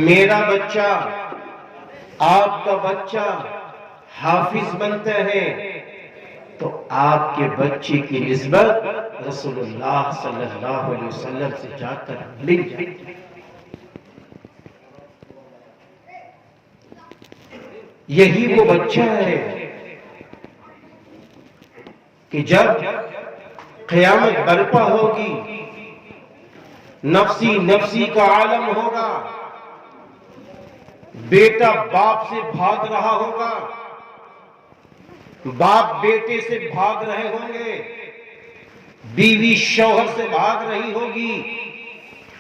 میرا بچہ آپ کا بچہ حافظ بنتا ہے تو آپ کے بچے کی نسبت رسول اللہ صلی اللہ علیہ وسلم سے جا کر مل جائے. یہی وہ بچہ ہے کہ جب قیامت برپا ہوگی، نفسی نفسی کا عالم ہوگا، بیٹا باپ سے بھاگ رہا ہوگا، باپ بیٹے سے بھاگ رہے ہوں گے، بیوی شوہر سے بھاگ رہی ہوگی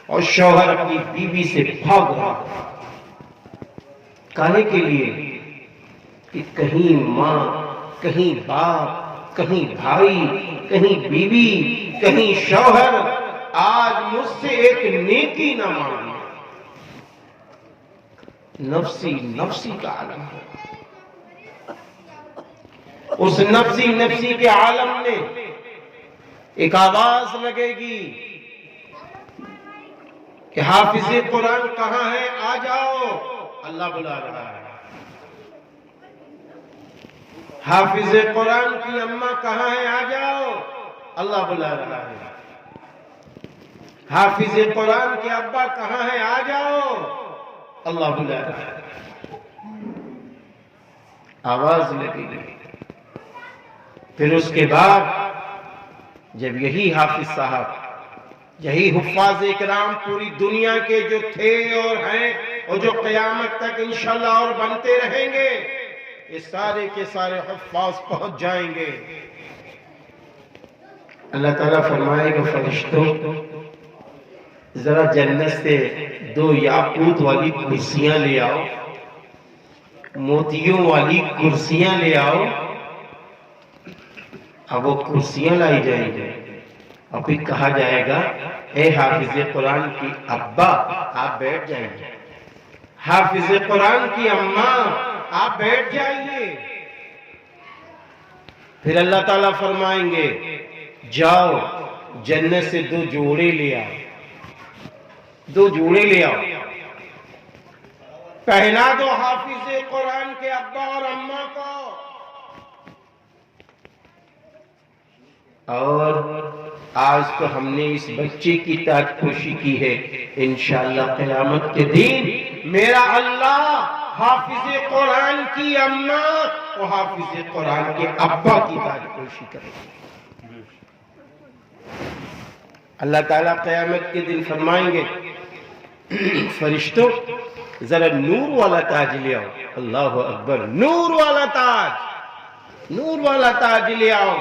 اور شوہر اپنی بیوی سے بھاگ رہا ہوگا. کانے کے لیے کہ کہیں ماں، کہیں باپ، کہیں بھائی، کہیں بیوی، کہیں شوہر آج مجھ سے ایک نیکی نہ مانگے. نفسی نفسی کا عالم ہے. اس نفسی نفسی کے عالم میں ایک آواز لگے گی کہ حافظ قرآن کہاں ہے؟ آ جاؤ، اللہ بلا رہا ہے. حافظ قرآن کی اماں کہاں ہے؟ آ جاؤ، اللہ بلا رہا ہے. حافظ قرآن کے ابا کہاں ہے؟ آ جاؤ، اللہ بلا رہا ہے. آواز لگے گی. پھر اس کے بعد جب یہی حافظ صاحب، یہی حفاظ اکرام پوری دنیا کے جو تھے اور ہیں اور جو قیامت تک انشاءاللہ اور بنتے رہیں گے، یہ سارے کے سارے حفاظ پہنچ جائیں گے. اللہ تعالیٰ فرمائے گا فرشتوں ذرا جنت سے 2 یاقوت والی کرسیاں لے آؤ، موتیوں والی کرسیاں لے آؤ. اب وہ کرسیاں لائی جائیں گے اور پھر کہا جائے گا اے حافظ قرآن کی ابا آپ بیٹھ جائیے، حافظ قرآن کی اماں آپ بیٹھ جائیے. پھر اللہ تعالیٰ فرمائیں گے جاؤ جنت سے 2 جوڑے لے آؤ، 2 جوڑے لے آؤ، پہنا دو حافظ قرآن کے ابا اور اماں کو. اور آج تو ہم نے اس بچے کی تاج پوشی کی ہے، انشاءاللہ قیامت کے دن میرا اللہ حافظ قرآن کی اماں اور حافظ قرآن کے ابا کی تاج پوشی کرے گا. اللہ تعالیٰ قیامت کے دن فرمائیں گے فرشتوں ذرا نور والا تاج لے آؤ. اللہ اکبر، نور والا تاج، نور والا تاج لے آؤ.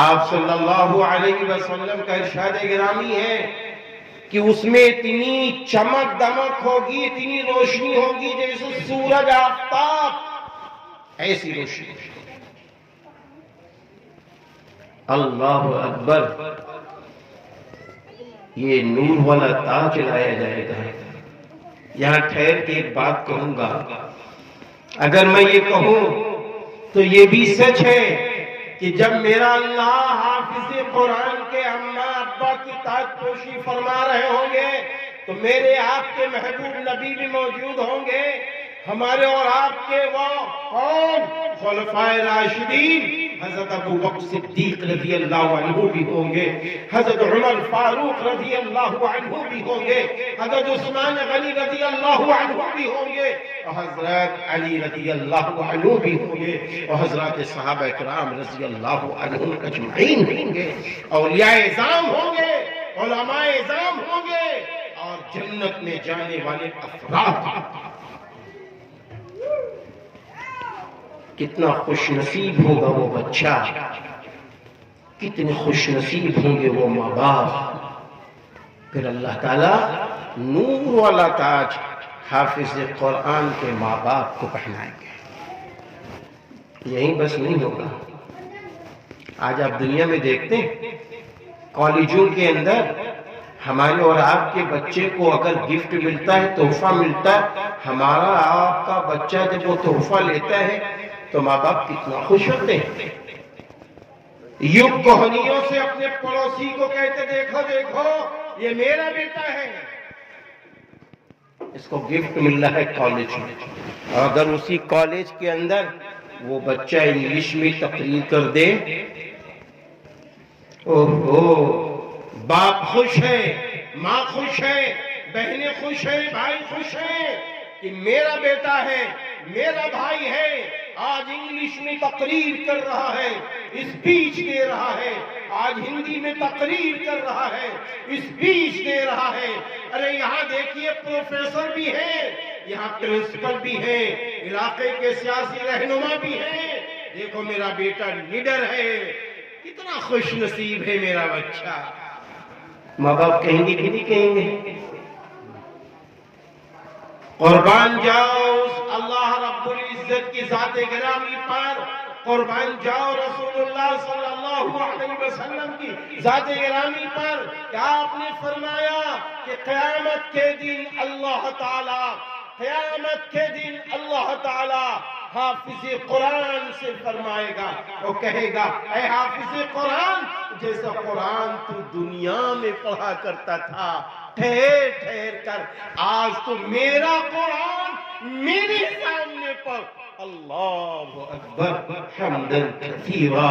آپ صلی اللہ علیہ وسلم کا ارشاد گرامی ہے کہ اس میں اتنی چمک دمک ہوگی، اتنی روشنی ہوگی جیسے سورج آفتاب، ایسی روشنی. اللہ اکبر. یہ نور والا تاج لایا جائے گا. یہاں ٹھہر کے ایک بات کہوں گا، اگر میں یہ کہوں تو یہ بھی سچ ہے کہ جب میرا اللہ حافظ قرآن کے اماں ابا کی تاج پوشی فرما رہے ہوں گے تو میرے آپ کے محبوب نبی بھی موجود ہوں گے، ہمارے اور آپ کے وہ کون خلفائے راشدین حضرت ابو بکر صدیق رضی اللہ عنہ بھی ہوں گے، حضرت عمر فاروق رضی اللہ عنہ بھی ہوں گے، حضرت عثمان غنی رضی اللہ عنہ بھی ہوں گے، اور حضرت علی رضی اللہ عنہ بھی ہوں گے، اور حضرات صحابہ کرام رضی اللہ عنہم اجمعین ہوں گے، اولیاء اعظام ہوں گے، علماء اعظام ہوں گے، اور جنت میں جانے والے افراد. کتنا خوش نصیب ہوگا وہ بچہ، کتنے خوش نصیب ہوں گے وہ ماں باپ. پھر اللہ تعالیٰ نور والا تاج حافظ قرآن کے ماں باپ کو پہنائیں گے. یہیں بس نہیں ہوگا. آج آپ دنیا میں دیکھتے ہیں کالجوں کے اندر ہمارے اور آپ کے بچے کو اگر گفٹ ملتا ہے، تحفہ ملتا ہے، ہمارا آپ کا بچہ جب وہ تحفہ لیتا ہے تو ماں باپ کتنا خوش ہوتے ہیں. یوں کوہنیوں سے اپنے پڑوسی کو کہتے دیکھو دیکھو یہ میرا بیٹا ہے. اس کو گفٹ مل رہا ہے کالج میں، اور اگر اسی کالج کے اندر وہ بچہ انگلش میں تقریر کر دے، اوہو، باپ خوش ہے، ماں خوش ہے، بہنیں خوش ہیں، بھائی خوش ہیں کہ میرا بیٹا ہے، میرا بھائی ہے، آج انگلش میں تقریر کر رہا ہے، اسپیچ دے رہا ہے، آج ہندی میں تقریر کر رہا ہے، اسپیچ دے رہا ہے۔ ارے یہاں دیکھیے پروفیسر بھی ہیں، یہاں پرنسپل بھی ہیں، علاقے کے سیاسی رہنما بھی ہیں، دیکھو میرا بیٹا لیڈر ہے، کتنا خوش نصیب ہے میرا بچہ۔ ماں باپ کہیں گے کہ نہیں کہیں گے؟ قربان جاؤ اس اللہ رب العزت کی ذات گرامی پر، قربان جاؤ رسول اللہ صلی اللہ علیہ وسلم کی ذات گرامی پر، کہ آپ نے فرمایا کہ قیامت کے دن اللہ تعالی، قیامت کے دن اللہ تعالی حافظ قرآن سے فرمائے گا، وہ کہے گا اے حافظ قرآن، جیسا قرآن تو دنیا میں پڑھا کرتا تھا ٹھہر ٹھہر کر، آج تو میرا قرآن میرے سامنے پڑھ۔ اللہ اکبر حمدن کثیرا،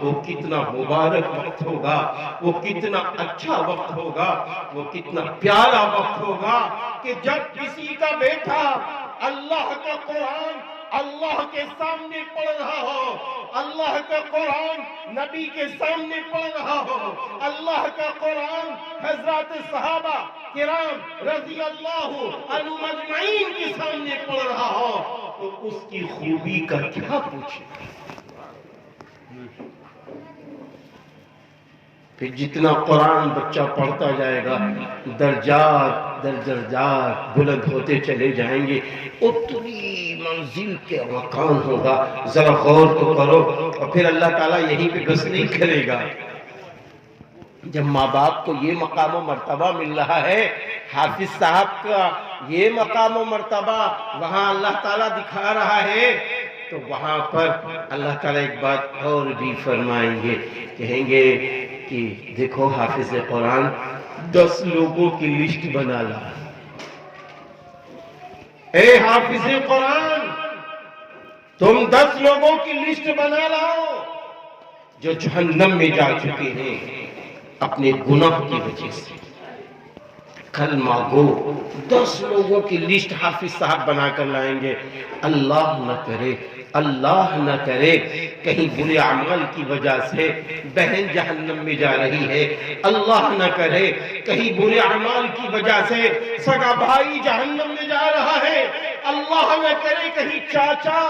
وہ کتنا مبارک وقت ہوگا، وہ کتنا اچھا وقت ہوگا، وہ کتنا پیارا وقت ہوگا کہ جب کسی کا بیٹا اللہ کا قرآن اللہ کے سامنے پڑھ رہا ہو، اللہ کا قرآن نبی کے سامنے پڑھ رہا ہو، اللہ کا قرآن حضرات صحابہ کرام رضی اللہ عنہم اجمعین کے سامنے پڑھ رہا ہو، تو اس کی خوبی کا کیا پوچھے۔ پھر جتنا قرآن بچہ پڑھتا جائے گا، درجات در درجات بلند ہوتے چلے جائیں گے، اتنی منزل کے مقام ہوگا۔ ذرا غور تو کرو، اور پھر اللہ تعالیٰ یہیں پہ بس نہیں کرے گا۔ جب ماں باپ کو یہ مقام و مرتبہ مل رہا ہے، حافظ صاحب کا یہ مقام و مرتبہ وہاں اللہ تعالیٰ دکھا رہا ہے، تو وہاں پر اللہ تعالیٰ ایک بات اور بھی فرمائیں گے، کہیں گے کہ دیکھو حافظ قرآن 10 لوگوں کی لسٹ بنا لا، اے حافظ قرآن تم 10 لوگوں کی لسٹ بنا لاؤ جو جہنم میں جا چکے ہیں اپنے گناہ کی وجہ سے، کلمہ گو 10 لوگوں کی لسٹ حافظ صاحب بنا کر لائیں گے۔ اللہ نہ کرے کہیں برے عمل کی وجہ سے بہن جہنم میں جا رہی ہے، اللہ نہ کرے کہیں برے عمل کی وجہ سے سگا بھائی جہنم میں جا رہا ہے، اللہ نہ کرے کہیں چاچا،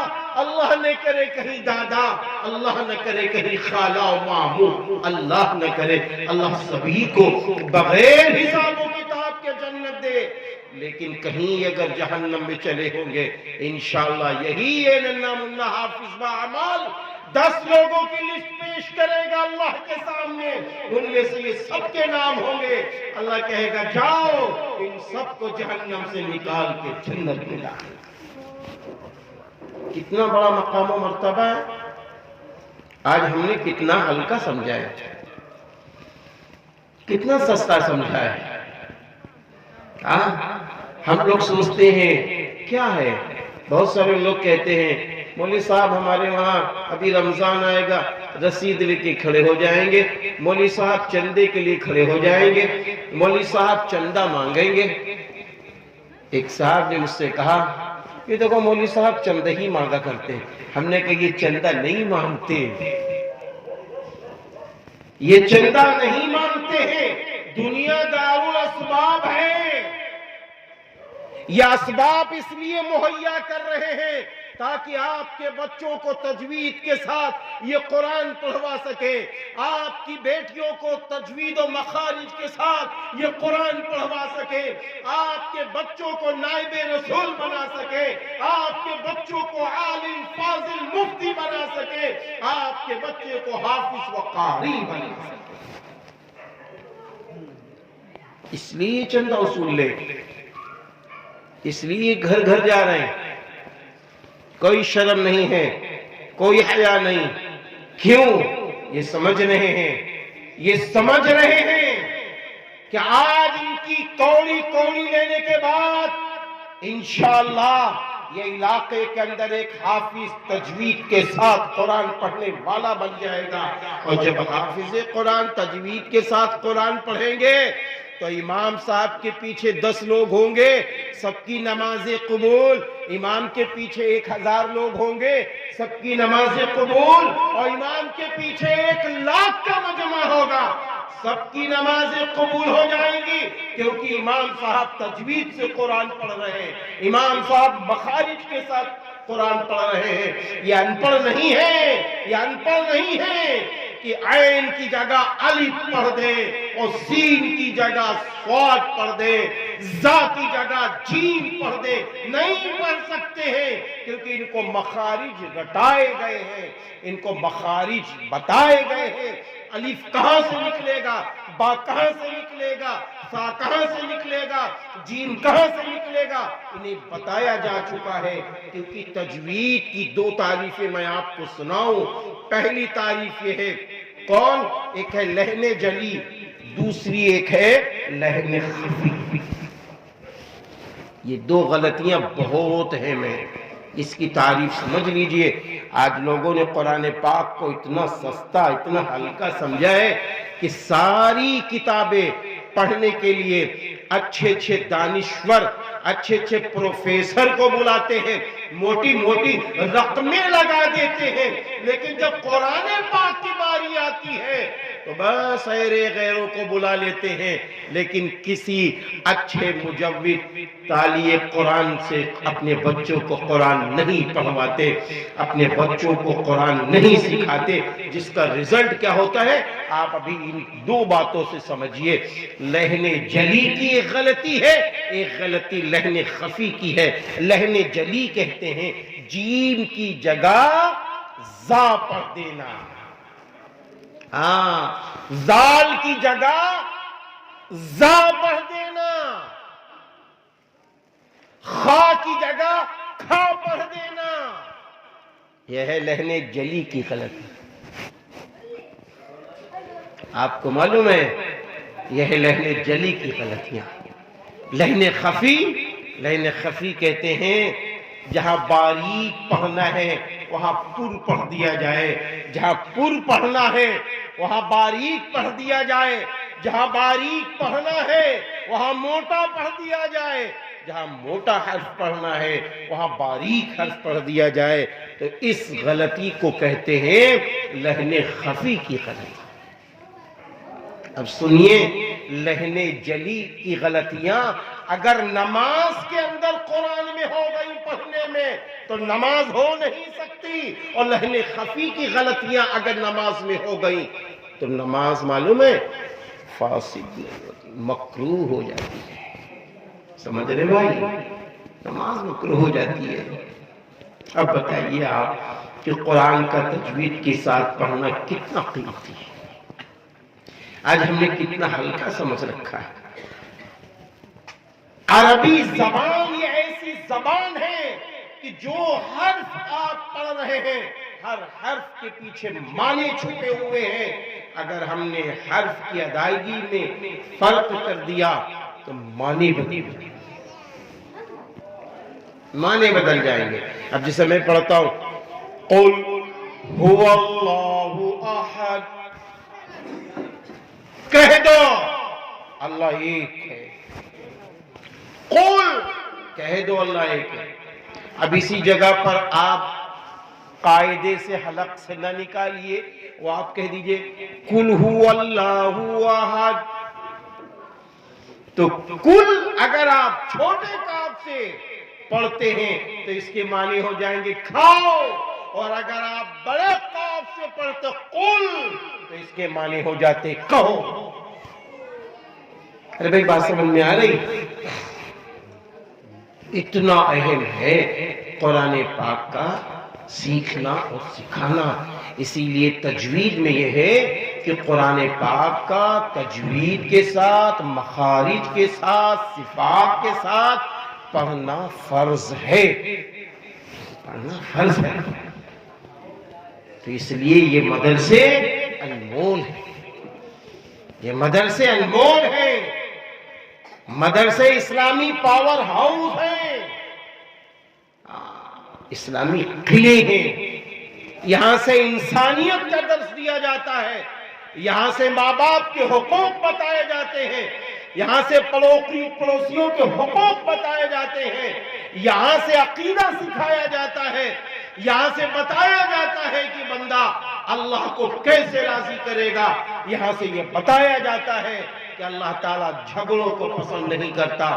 اللہ نہ کرے کہیں دادا، اللہ نہ کرے کہیں خالہ و ماموں، اللہ نہ کرے، اللہ سبھی کو بغیر حساب و کتاب کے جنت دے۔ لیکن کہیں اگر جہنم میں چلے ہوں گے، انشاءاللہ یہی ہے ننھا منھا حافظ باعمال 10 لوگوں کی لسٹ پیش کرے گا اللہ کے سامنے، ان میں سے یہ سب کے نام ہوں گے، اللہ کہے گا جاؤ ان سب کو جہنم سے نکال کے جنت میں ڈالو۔ کتنا بڑا مقام و مرتبہ ہے، آج ہم نے کتنا ہلکا سمجھا ہے، کتنا سستا سمجھا ہے۔ ہم لوگ سوچتے ہیں کیا ہے، بہت سارے لوگ کہتے ہیں مولوی صاحب ہمارے وہاں ابھی رمضان آئے گا، رسید لے کے کھڑے ہو جائیں گے، مولوی صاحب چندے کے لیے کھڑے ہو جائیں گے، مولوی صاحب چندہ مانگیں گے۔ ایک صاحب نے مجھ سے کہا یہ دیکھو مولوی صاحب چندہ ہی مانگا کرتے ہیں، ہم نے کہا یہ چندہ نہیں مانگتے، یہ چندہ نہیں مانگتے ہیں، دنیا دارالاسباب ہے، یہ اسباب اس لیے مہیا کر رہے ہیں تاکہ آپ کے بچوں کو تجوید کے ساتھ یہ قرآن پڑھوا سکے، آپ کی بیٹیوں کو تجوید و مخارج کے ساتھ یہ قرآن پڑھوا سکے، آپ کے بچوں کو نائب رسول بنا سکے، آپ کے بچوں کو عالم فاضل مفتی بنا سکے، آپ کے بچے کو حافظ و قاری بنا سکے۔ اس لیے چندہ اصول لے، اس لیے گھر گھر جا رہے ہیں، کوئی شرم نہیں ہے، کوئی حیا نہیں، کیوں؟ یہ سمجھ رہے ہیں، یہ سمجھ رہے ہیں کہ آج ان کی کوڑی کوڑی لینے کے بعد انشاءاللہ یہ علاقے کے اندر ایک حافظ تجوید کے ساتھ قرآن پڑھنے والا بن جائے گا، اور جب حافظ قرآن تجوید کے ساتھ قرآن پڑھیں گے تو امام صاحب کے پیچھے 10 لوگ ہوں گے، سب کی نماز قبول، امام کے پیچھے 1000 لوگ ہوں گے، سب کی نماز قبول، اور امام کے پیچھے 1,00,000 کا مجمع ہوگا، سب کی نمازیں قبول ہو جائیں گی، کیونکہ امام صاحب تجوید سے قرآن پڑھ رہے ہیں، امام صاحب مخارج کے ساتھ قرآن پڑھ رہے ہیں۔ یہ ان پڑھ نہیں ہے، یہ ان پڑھ نہیں ہے کہ عین کی جگہ الف پڑھ دے اور سین کی جگہ صاد پڑھ دے، زا کی جگہ جیم پڑھ دے، نہیں پڑھ سکتے ہیں، کیونکہ ان کو مخارج رٹائے گئے ہیں، ان کو مخارج بتائے گئے ہیں۔ الف کہاں سے نکلے گا، با کہاں سے نکلے گا، سا کہاں سے نکلے گا، جیم کہاں سے نکلے گا، انہیں بتایا جا چکا ہے۔ کیونکہ تجوید کی 2 تعریفیں میں آپ کو سناؤں۔ پہلی تعریف یہ ہے، کون؟ ایک ہے لحن جلی، دوسری ایک ہے لحن خفی۔ یہ 2 غلطیاں بہت ہیں، میں اس کی تعریف سمجھ لیجئے۔ آج لوگوں نے قرآن پاک کو اتنا سستا، اتنا ہلکا سمجھا ہے کہ ساری کتابیں پڑھنے کے لیے اچھے دانشور، اچھے پروفیسر کو بلاتے ہیں، موٹی موٹی رقمیں لگا دیتے ہیں، لیکن جب قرآن پاک کی باری آتی ہے تو بس غیروں کو بلا لیتے ہیں، لیکن کسی اچھے مجوید تالی قرآن سے اپنے بچوں کو قرآن نہیں پڑھواتے، اپنے بچوں کو قرآن نہیں سکھاتے، جس کا رزلٹ کیا ہوتا ہے آپ ابھی ان 2 باتوں سے سمجھیے۔ لحن جلی کی ایک غلطی ہے، ایک غلطی لحن خفی کی ہے۔ لحن جلی کہتے ہیں جیم کی جگہ زا پڑھ دینا، ہاں زال کی جگہ زا پڑھ دینا، خا کی جگہ کھا پڑھ دینا، یہ ہے لحن جلی کی غلطی۔ آپ کو معلوم ہے یہ ہے لحن جلی کی غلطیاں۔ لحن خفی کہتے ہیں جہاں باریک پڑھنا ہے وہاں پر پڑھ دیا جائے، جہاں پر پڑھنا ہے وہاں باریک پڑھ دیا جائے، جہاں باریک پڑھنا ہے وہاں موٹا پڑھ دیا جائے، جہاں موٹا حرف پڑھنا ہے وہاں باریک حرف پڑھ دیا جائے۔ تو اس غلطی کو کہتے ہیں لحن خفی کی غلطی۔ اب سنیے، لحن جلی کی غلطیاں اگر نماز کے اندر قرآن میں ہو گئی پڑھنے میں تو نماز ہو نہیں سکتی، اور لحن خفی کی غلطیاں اگر نماز میں ہو گئی تو نماز معلوم ہے فاسد نہیں ہوتی، مکروہ ہو جاتی ہے۔ سمجھ رہے بھائی؟ نماز مکروہ ہو جاتی ہے۔ اب بتائیے آپ کہ قرآن کا تجوید کے ساتھ پڑھنا کتنا قیمتی ہے، آج ہم نے کتنا ہلکا سمجھ رکھا ہے۔ عربی زبان یہ ایسی زبان ہے کہ جو حرف آپ پڑھ رہے ہیں ہر حرف کے پیچھے معنی چھپے ہوئے ہیں، اگر ہم نے حرف کی ادائیگی میں فرق کر دیا تو معنی بدل جائیں گے۔ اب جسے میں پڑھتا ہوں قل هو اللہ احد، کہہ دو اللہ ایک ہے، قل کہہ دو اللہ ایک ہے۔ اب اسی جگہ پر آپ قاعدے سے حلق سے نہ نکالیے، وہ آپ کہہ دیجئے قل هو اللہ احد۔ تو کل اگر آپ چھوٹے کاف سے پڑھتے ہیں تو اس کے معنی ہو جائیں گے کھاؤ، اور اگر آپ بڑے کاف سے پڑھتے قل تو اس کے معنی ہو جاتے کہو۔ ارے بھائی بات سمجھ میں آ رہی؟ اتنا اہم ہے قرآن پاک کا سیکھنا اور سکھانا۔ اسی لیے تجوید میں یہ ہے کہ قرآن پاک کا تجوید کے ساتھ، مخارج کے ساتھ، صفات کے ساتھ پڑھنا فرض ہے، پڑھنا فرض ہے۔ تو اس لیے یہ مدرسے انمول ہے، یہ مدرسے انمول ہے، مدرسے اسلامی پاور ہاؤس ہیں۔ اسلامی قلعے ہیں، یہاں سے انسانیت کا درس دیا جاتا ہے، یہاں سے ماں باپ کے حقوق بتائے جاتے ہیں، یہاں سے پڑوسیوں کے حقوق بتائے جاتے ہیں، یہاں سے عقیدہ سکھایا جاتا ہے، یہاں سے بتایا جاتا ہے کہ بندہ اللہ کو کیسے راضی کرے گا، یہاں سے یہ بتایا جاتا ہے کہ اللہ تعالیٰ جھگڑوں کو پسند نہیں کرتا،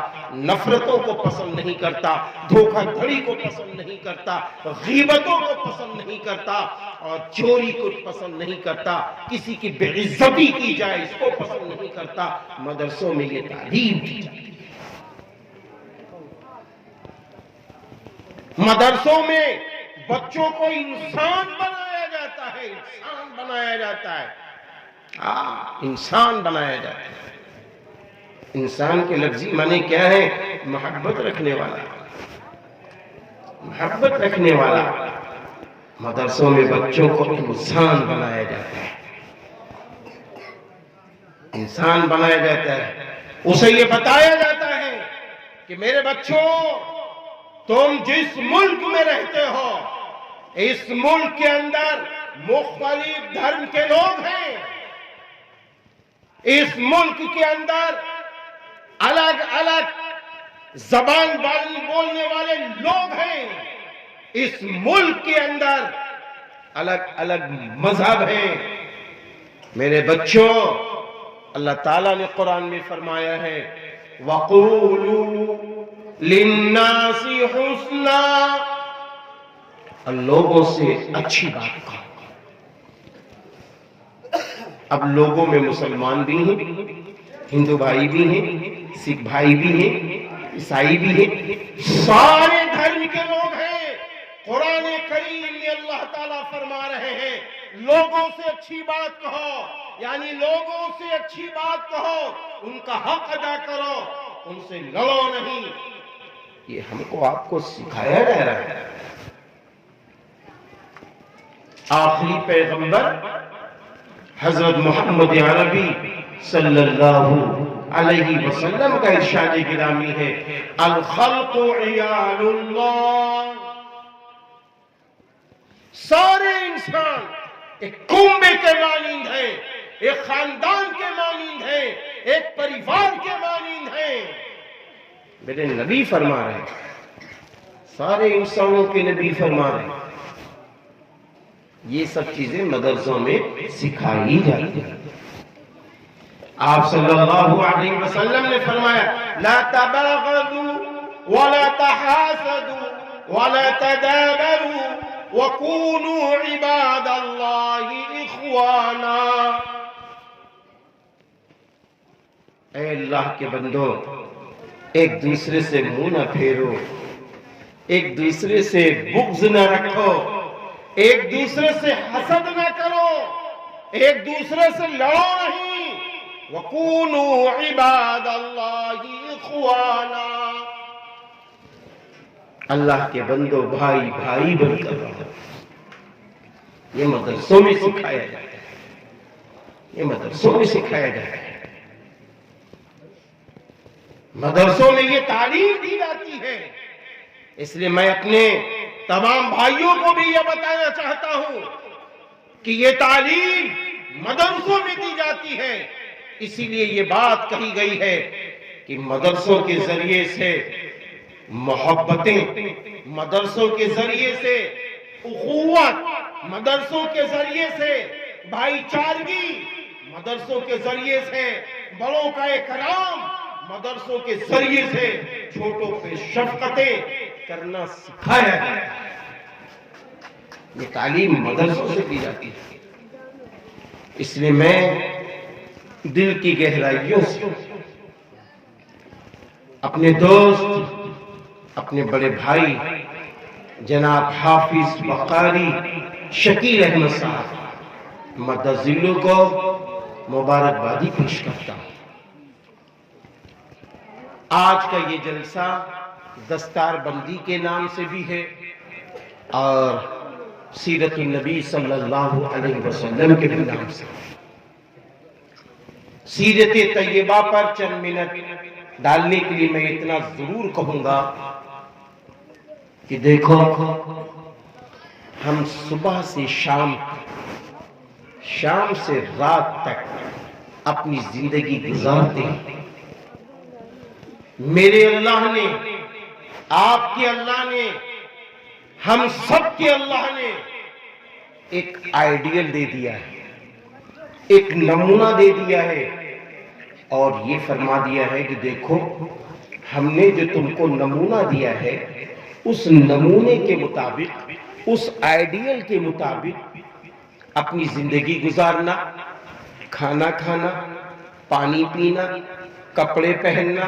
نفرتوں کو پسند نہیں کرتا، دھوکہ دھڑی کو پسند نہیں کرتا، غیبتوں کو پسند نہیں کرتا، اور چوری کو پسند نہیں کرتا، کسی کی بے عزتی کی جائے اس کو پسند نہیں کرتا۔ مدرسوں میں یہ تعلیم دی جاتی ہے، مدرسوں میں بچوں کو انسان بنایا جاتا ہے، انسان بنایا جاتا ہے، انسان بنایا جاتا ہے۔ انسان کے لفظی معنی کیا ہے؟ محبت رکھنے والا، محبت رکھنے والا۔ مدرسوں میں بچوں کو انسان بنایا جاتا ہے، انسان بنایا جاتا ہے، اسے یہ بتایا جاتا ہے کہ میرے بچوں، تم جس ملک میں رہتے ہو اس ملک کے اندر مختلف دھرم کے لوگ ہیں، اس ملک کے اندر الگ الگ زبان بولنے والے لوگ ہیں، اس ملک کے اندر الگ الگ مذہب ہیں۔ میرے بچوں، اللہ تعالیٰ نے قرآن میں فرمایا ہے وَقُولُوا لِلنَّاسِ حُسْنًا، لوگوں سے اچھی بات کہو۔ اب لوگوں میں مسلمان بھی ہیں، ہندو بھائی بھی ہیں، سکھ بھائی بھی ہیں، عیسائی بھی ہیں، سارے دھرم کے لوگ ہیں۔ قرآن کریم میں اللہ تعالیٰ فرما رہے ہیں لوگوں سے اچھی بات کہو، یعنی لوگوں سے اچھی بات کہو، ان کا حق ادا کرو، ان سے لڑو نہیں۔ یہ ہم کو آپ کو سکھایا جا رہا ہے۔ آخری پیغمبر حضرت محمد عربی صلی اللہ علیہ وسلم کا ارشاد گرامی ہے الخلق عیال اللہ، سارے انسان ایک کنبے کے مانند ہیں، ایک خاندان کے مانند ہیں، ایک پریوار کے مانند ہیں۔ میرے نبی فرما رہے ہیں، سارے انسانوں کے نبی فرما رہے ہیں، یہ سب چیزیں مدرسوں میں سکھائی جاتی ہیں۔ آپ صلی اللہ علیہ وسلم نے فرمایا لا تباغضوا ولا تحاسدوا ولا تدابروا وكونوا عباد اللہ اخوانا۔ اے اللہ کے بندو، ایک دوسرے سے منہ نہ پھیرو، ایک دوسرے سے بغض نہ رکھو، ایک دوسرے سے حسد نہ کرو، ایک دوسرے سے لڑو نہیں۔ وَكُونُوا عِبَادَ اللَّهِ إِخْوَانًا، اللہ کے بندو بھائی بھائی بن کر رہو۔ یہ مدرسوں میں سکھایا جاتا ہے، یہ مدرسوں میں سکھایا جاتا ہے، مدرسوں میں یہ تعلیم دی جاتی ہے۔ اس لیے میں اپنے تمام بھائیوں کو بھی یہ بتانا چاہتا ہوں کہ یہ تعلیم مدرسوں میں دی جاتی ہے، اسی لیے یہ بات کہی گئی ہے کہ مدرسوں کے ذریعے سے محبتیں، مدرسوں کے ذریعے سے اخوت، مدرسوں کے ذریعے سے بھائی چارگی، مدرسوں کے ذریعے سے بڑوں کا اکرام، مدرسوں کے ذریعے سے چھوٹوں پہ شفقتیں کرنا سکھایا جاتا ہے۔ یہ تعلیم مدرسوں سے دی جاتی ہے۔ اس لیے میں دل کی گہرائیوں سے اپنے دوست، اپنے بڑے بھائی جناب حافظ وقاری شکیل احمد صاحب مدذلو کو مبارکبادی پیش کرتا ہوں۔ آج کا یہ جلسہ دستار بندی کے نام سے بھی ہے اور سیرت النبی صلی اللہ علیہ وسلم کے بھی نام سے۔ سیرت طیبہ پر چند منٹ ڈالنے کے لیے میں اتنا ضرور کہوں گا کہ دیکھو ہم صبح سے شام سے رات تک اپنی زندگی گزارتے ہیں. میرے اللہ نے، آپ کے اللہ نے، ہم سب کے اللہ نے ایک آئیڈیل دے دیا ہے، ایک نمونہ دے دیا ہے، اور یہ فرما دیا ہے کہ دیکھو ہم نے جو تم کو نمونہ دیا ہے اس نمونے کے مطابق، اس آئیڈیل کے مطابق اپنی زندگی گزارنا، کھانا کھانا، پانی پینا، کپڑے پہننا،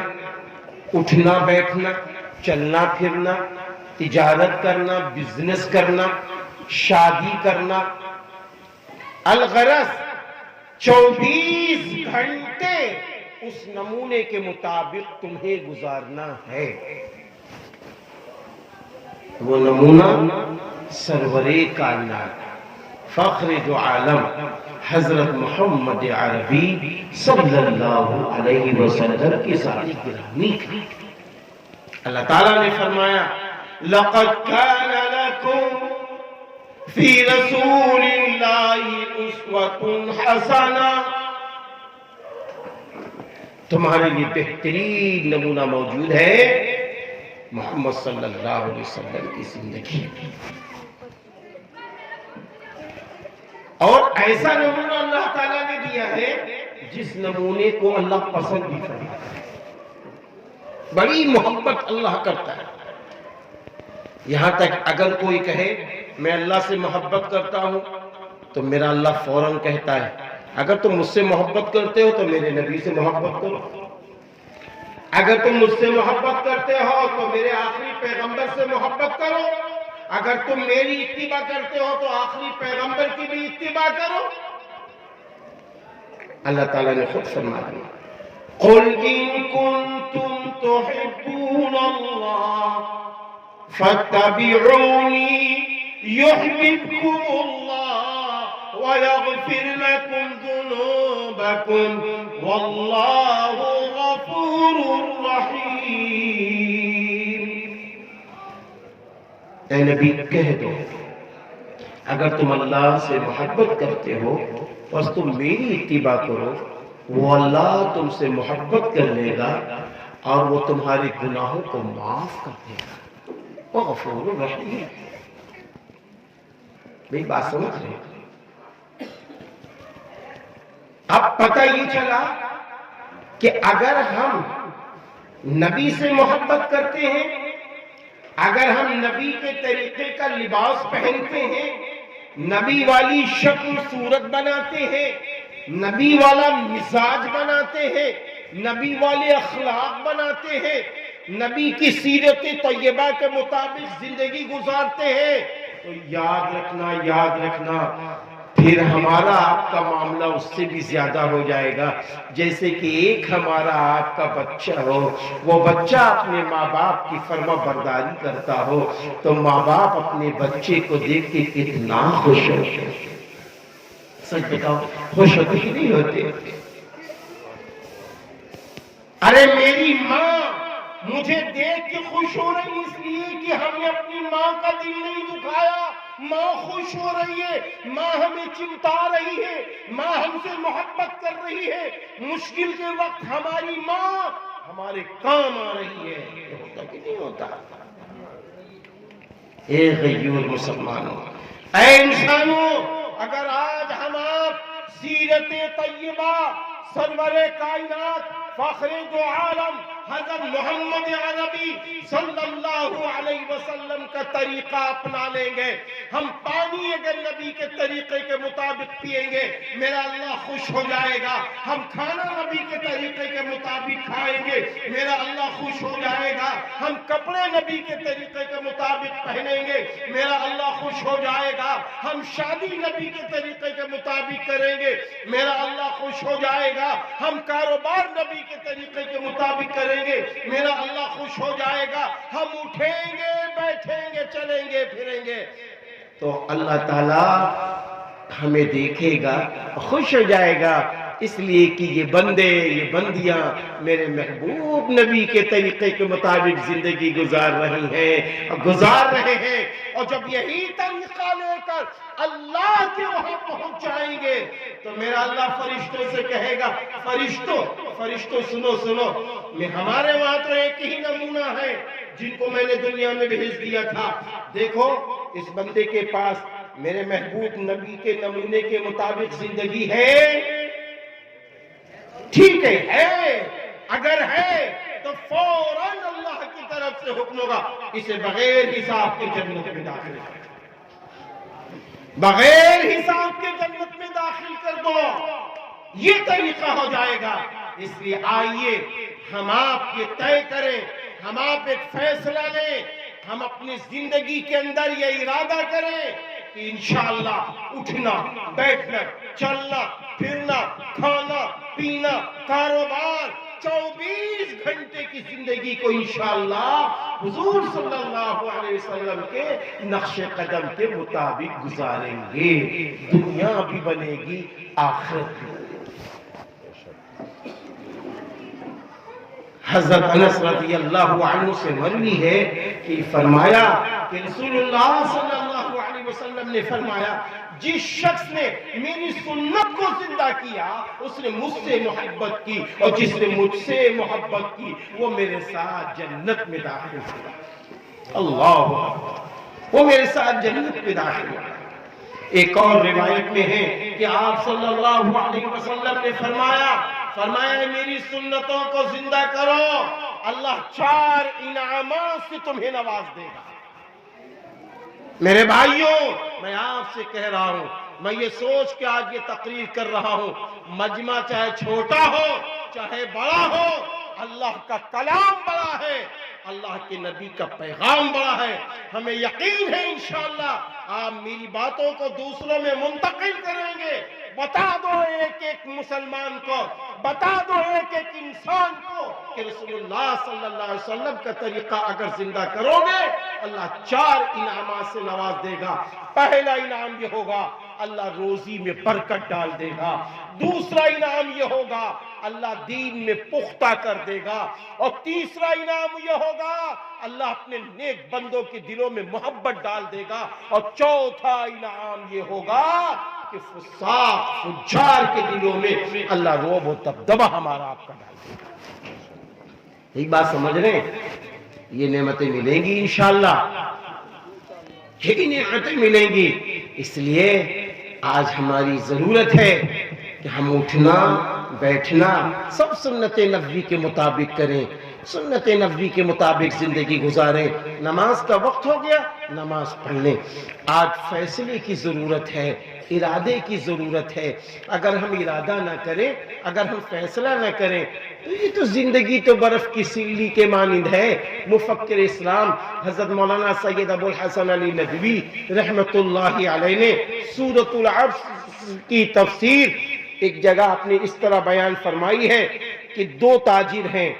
اٹھنا بیٹھنا، چلنا پھرنا، تجارت کرنا، بزنس کرنا، شادی کرنا، الغرض 24 گھنٹے اس نمونے کے مطابق تمہیں گزارنا ہے. وہ نمونہ سرور کائنات، فخر دو عالم حضرت محمد عربی صلی اللہ علیہ وسلم کی ذات گرامی تھی. اللہ تعالیٰ نے فرمایا لَقَدْ كَانَ لَكُمْ فِي رَسُولِ اللَّهِ أُسْوَةٌ حَسَنَةٌ، تمہارے لیے بہترین نمونہ موجود ہے محمد صلی اللہ علیہ وسلم کی زندگی. اور ایسا نمونہ اللہ تعالیٰ نے دیا ہے جس نمونے کو اللہ پسند بھی کرتا ہے، بڑی محبت اللہ کرتا ہے. یہاں تک اگر کوئی کہے میں اللہ سے محبت کرتا ہوں تو میرا اللہ فوراً کہتا ہے اگر تم مجھ سے محبت کرتے ہو تو میرے نبی سے محبت کرو، اگر تم مجھ سے محبت کرتے ہو تو میرے آخری پیغمبر سے محبت کرو، اگر تم میری اتباع کرتے ہو تو آخری پیغمبر کی بھی اتباع کرو. اللہ تعالیٰ نے خود فرما دیا قُلْ إِن كُنتُمْ تُحِبُّونَ اللَّهَ فَاتَّبِعُونِي يُحْبِبْكُمُ اللَّهُ وَيَغْفِرْ لَكُمْ ذُنُوبَكُمْ وَاللَّهُ غَفُورٌ رَحِيمٌ. اے نبی کہہ دو اگر تم اللہ سے محبت کرتے ہو بس تم میری اتباع کرو، وہ اللہ تم سے محبت کر لے گا اور وہ تمہارے گناہوں کو معاف کر دے گا. وہ غفور رحیم. میری بات سمجھ رہے ہیں؟ اب پتہ یہ چلا کہ اگر ہم نبی سے محبت کرتے ہیں، اگر ہم نبی کے طریقے کا لباس پہنتے ہیں، نبی والی شکل صورت بناتے ہیں، نبی والا مزاج بناتے ہیں، نبی والے اخلاق بناتے ہیں، نبی کی سیرت طیبہ کے مطابق زندگی گزارتے ہیں، تو یاد رکھنا پھر ہمارا آپ کا معاملہ اس سے بھی زیادہ ہو جائے گا. جیسے کہ ایک ہمارا آپ کا بچہ ہو، وہ بچہ اپنے ماں باپ کی فرما برداری کرتا ہو تو ماں باپ اپنے بچے کو دیکھ کے کتنا خوش ہوتے ہیں. سچ بتاؤ خوش ہوتے ہی نہیں ہوتے؟ ارے میری ماں مجھے دیکھ کے خوش ہو رہی اس لیے کہ ہم نے اپنی ماں کا دل نہیں دکھایا. ماں خوش ہو رہی ہے، ماں ہمیں چمٹا رہی ہے، ماں ہم سے محبت کر رہی ہے. مشکل کے وقت ہماری ماں ہمارے کام آ رہی ہے. یہ ہوتا کہ نہیں ہوتا؟ اے غیور مسلمانوں، اے انسانوں، اگر آج ہم آپ سیرت طیبہ سرور کائنات فخر دو عالم حضرت محمد عربی صلی اللہ علیہ وسلم کا طریقہ اپنا لیں گے، ہم پانی اگر نبی کے طریقے کے مطابق پیئیں گے میرا اللہ خوش ہو جائے گا. ہم کھانا نبی کے طریقے کے مطابق کھائیں گے میرا اللہ خوش ہو جائے گا. ہم کپڑے نبی کے طریقے کے مطابق پہنیں گے میرا اللہ خوش ہو جائے گا. ہم شادی نبی کے طریقے کے مطابق کریں گے میرا اللہ خوش ہو جائے گا. ہم کاروبار نبی کے طریقے کے مطابق کریں گے میرا اللہ خوش ہو جائے گا. ہم اٹھیں گے، بیٹھیں گے، چلیں گے، پھریں گے تو اللہ تعالیٰ ہمیں دیکھے گا، خوش ہو جائے گا اس لیے کہ یہ بندے یہ بندیاں میرے محبوب نبی کے طریقے کے مطابق زندگی گزار رہے ہیں اور جب یہی طریقہ لے کر اللہ کے وہاں پہنچ جائیں گے تو میرا اللہ فرشتوں سے کہے گا فرشتوں سنو ہمارے وہاں تو ایک ہی نمونہ ہے جن کو میں نے دنیا میں بھیج دیا تھا، دیکھو اس بندے کے پاس میرے محبوب نبی کے نمونے کے مطابق زندگی ہے، ٹھیک ہے، اگر ہے تو فوراً اللہ کی طرف سے حکم ہوگا اسے بغیر حساب کے جنت میں داخل کر دو، بغیر حساب کے جنت میں داخل کر دو، یہ طریقہ ہو جائے گا۔ اس لیے آئیے ہم آپ یہ طے کریں، ہم آپ ایک فیصلہ لیں، ہم اپنی زندگی کے اندر یہ ارادہ کریں کہ انشاءاللہ اٹھنا بیٹھنا چلنا پھرنا کھانا پینا کاروبار 24 گھنٹے کی زندگی کو انشاءاللہ حضور صلی اللہ علیہ وسلم کے نقش قدم کے مطابق گزاریں گے، دنیا بھی بنے گی آخرت بھی۔ حضرت انس رضی اللہ عنہ سے مروی ہے کہ فرمایا کہ رسول اللہ صلی اللہ علیہ وسلم نے فرمایا جس شخص نے میری سنت کو زندہ کیا اس نے مجھ سے محبت کی اور جس نے مجھ سے محبت کی وہ میرے ساتھ جنت میں داخل ہوا، اللہ اکبر، وہ میرے ساتھ جنت میں داخل ہوا۔ ایک اور روایت میں ہے کہ آپ صلی اللہ علیہ وسلم نے فرمایا میری سنتوں کو زندہ کرو، اللہ 4 انعامات سے تمہیں نواز دے گا۔ میرے بھائیوں میں آپ سے کہہ رہا ہوں، میں یہ سوچ کے آج یہ تقریر کر رہا ہوں، مجمع چاہے چھوٹا ہو چاہے بڑا ہو، اللہ کا کلام بڑا ہے، اللہ کے نبی کا پیغام بڑا ہے، ہمیں یقین ہے انشاءاللہ آپ میری باتوں کو دوسروں میں منتقل کریں گے۔ بتا دو ایک ایک مسلمان کو، بتا دو ایک ایک انسان کو کہ رسول اللہ صلی اللہ علیہ وسلم کا طریقہ اگر زندہ کرو گے اللہ 4 انعامات سے نواز دے گا۔ پہلا انعام یہ ہوگا اللہ روزی میں برکت ڈال دے گا، دوسرا انعام یہ ہوگا اللہ دین میں پختہ کر دے گا، اور تیسرا انعام یہ ہوگا اللہ اپنے نیک بندوں کے دلوں میں محبت ڈال دے گا، اور چوتھا انعام یہ ہوگا کہ فساق فجار کے دلوں میں اللہ رعب و دبدبہ ہمارا آپ کا ڈال دے گا۔ ایک بات سمجھ رہے ہیں، یہ نعمتیں ملیں گی انشاءاللہ، یہ نعمتیں ملیں گی، اس لیے آج ہماری ضرورت ہے کہ ہم اٹھنا بیٹھنا سب سنت نبوی کے مطابق کریں، سنت نبوی کے مطابق زندگی گزاریں۔ نماز کا وقت ہو گیا، نماز پڑھ لیں۔ آج فیصلے کی ضرورت ہے، ارادے کی ضرورت ہے۔ اگر ہم ارادہ نہ کریں، اگر ہم فیصلہ نہ کریں تو یہ تو زندگی تو برف کی سلی کے مانند ہے۔ مفکر اسلام حضرت مولانا سید ابو الحسن علی ندوی رحمت اللہ علیہ نے سورۃ العصر کی تفسیر ایک جگہ اپنے اس طرح بیان فرمائی ہے کہ 2 تاجر ہیں،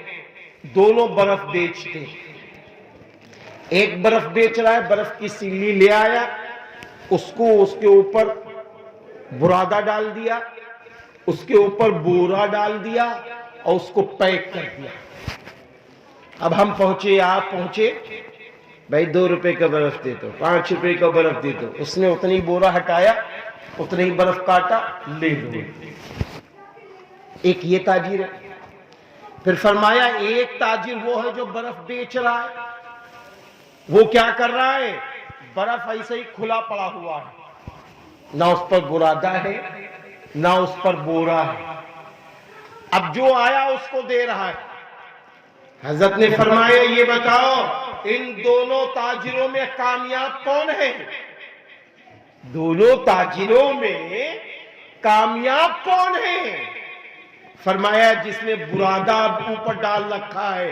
دونوں برف بیچتے ہیں۔ ایک برف بیچ رہا ہے، برف کی سلی لے آیا، اس کے اوپر برادہ ڈال دیا، اس کے اوپر بورا ڈال دیا اور اس کو پیک کر دیا۔ اب ہم پہنچے، آپ پہنچے، بھائی 2 روپے کا برف دے دو، 5 روپے کا برف دے دو۔ اس نے اتنی بورا ہٹایا، اتنا ہی برف کاٹا، لے لو۔ ایک یہ تاجر ہے۔ پھر فرمایا ایک تاجر وہ ہے جو برف بیچ رہا ہے، وہ کیا کر رہا ہے، برف ایسے ہی کھلا پڑا ہوا ہے، نہ اس پر برادہ ہے نہ اس پر بورا ہے، اب جو آیا اس کو دے رہا ہے۔ حضرت نے فرمایا یہ بتاؤ ان دونوں تاجروں میں کامیاب کون ہے؟ دونوں تاجروں میں کامیاب کون ہے؟ فرمایا جس نے برادہ اوپر ڈال رکھا ہے،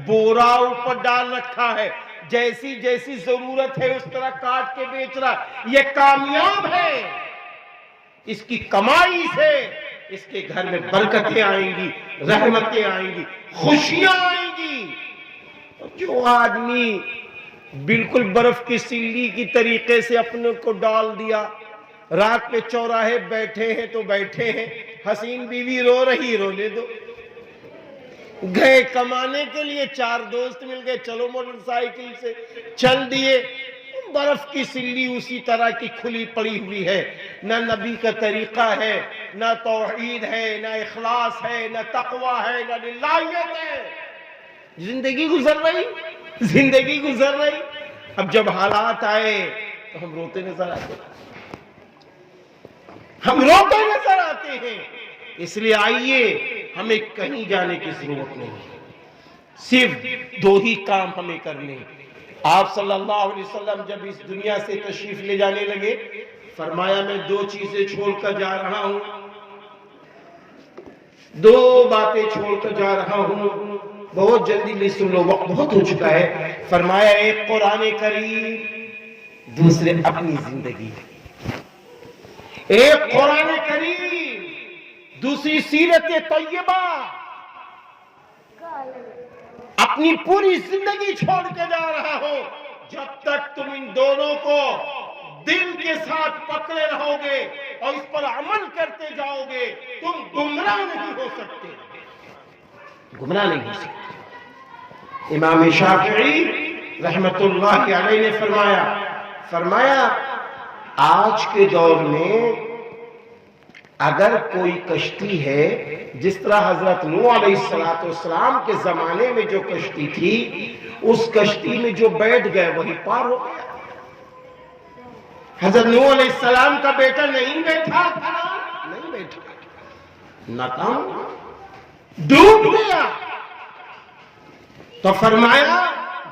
بورا اوپر ڈال رکھا ہے، جیسی جیسی ضرورت ہے اس طرح کاٹ کے بیچ رہا، یہ کامیاب ہے۔ اس کی کمائی سے اس کے گھر میں برکتیں آئیں گی، رحمتیں آئیں گی، خوشیاں آئیں گی۔ جو آدمی بالکل برف کی سلی کی طریقے سے اپنے کو ڈال دیا، رات میں چوراہے بیٹھے ہیں تو بیٹھے ہیں، حسین بیوی رو رہی، رونے دو۔ گئے کمانے کے لیے، 4 دوست مل گئے، چلو موٹر سائیکل سے چل دیے، برف کی سلی اسی طرح کی کھلی پڑی ہوئی ہے، نہ نبی کا طریقہ ہے، نہ توحید ہے، نہ اخلاص ہے، نہ تقوی ہے، نہ للہیت ہے۔ زندگی گزر رہی۔ اب جب حالات آئے تو ہم روتے نظر آتے ہیں۔ اس لیے آئیے، ہمیں کہیں جانے کی ضرورت نہیں، صرف 2 ہی کام ہمیں کرنے۔ آپ صلی اللہ علیہ وسلم جب اس دنیا سے تشریف لے جانے لگے، فرمایا میں 2 چیزیں چھوڑ کر جا رہا ہوں، 2 باتیں چھوڑ کر جا رہا ہوں، بہت جلدی لے سن لو، وقت بہت ہو چکا ہے۔ فرمایا ایک قرآن کریم، دوسرے اپنی زندگی۔ ایک قرآن کریم، دوسری سیرت طیبہ۔ اپنی پوری زندگی چھوڑ کے جا رہا ہو، جب تک تم ان دونوں کو دل کے ساتھ پکڑے رہو گے اور اس پر عمل کرتے جاؤ گے، تم گمراہ نہیں ہو سکتے۔ امام شافعی رحمت اللہ علیہ نے فرمایا آج کے دور میں اگر کوئی کشتی ہے، جس طرح حضرت نوح علیہ السلام کے زمانے میں جو کشتی تھی، اس کشتی میں جو بیٹھ گئے وہی پار ہو گیا۔ حضرت نوح علیہ السلام کا بیٹا نہیں بیٹھا، ناکام، ڈوب گیا۔ تو فرمایا